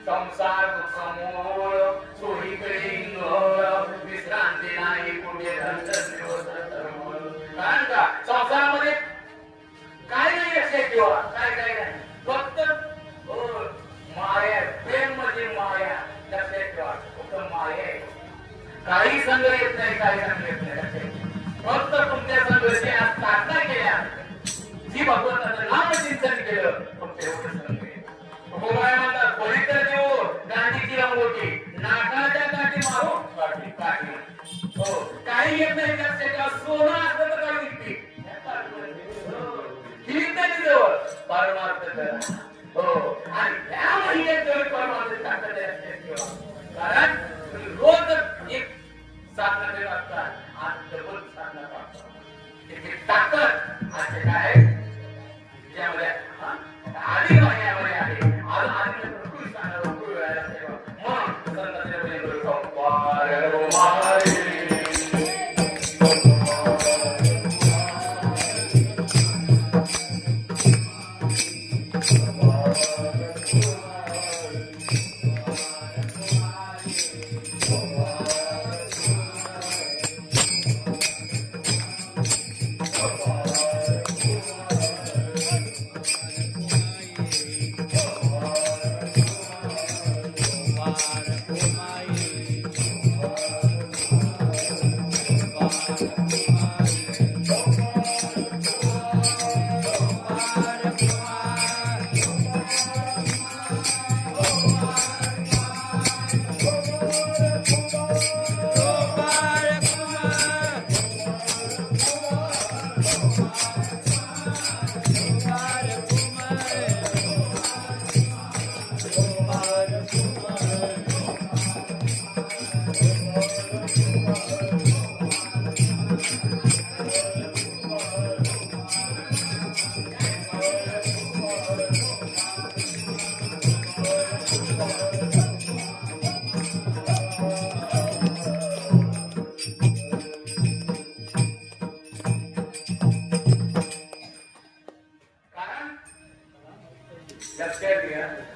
संसार दुःखमूळ सोयीकडे विश्रांती नाही पुढे कारण का संसारामध्ये काय नाही लक्षात ठेवा काय काय नाही फक्त माया प्रेम म्हणजे माया लक्षात ठेवा फक्त माया आहे काही संघ येत नाही काही संघ येत नाही फक्त तुमच्या संघाची आज साधना केल्या जी भगवंताचं नाम चिंतन केलं फक्त एवढं संघ म्हणतात पवित्र देव गांधीची अंगोटी नाकाच्या काठी मारू काठी काठी हो काही येत नाही लक्षात सोनं असलं तर काही विकते जवळ परमार्थ करा हो आणि त्या महिन्यात जवळ परमार्थ ताकद कारण रोज एक साधना करत असतात आज डबल साधना करतात त्याची ताकद असे काय त्यामुळे आधी महिन्यामध्ये आहे Let's get here.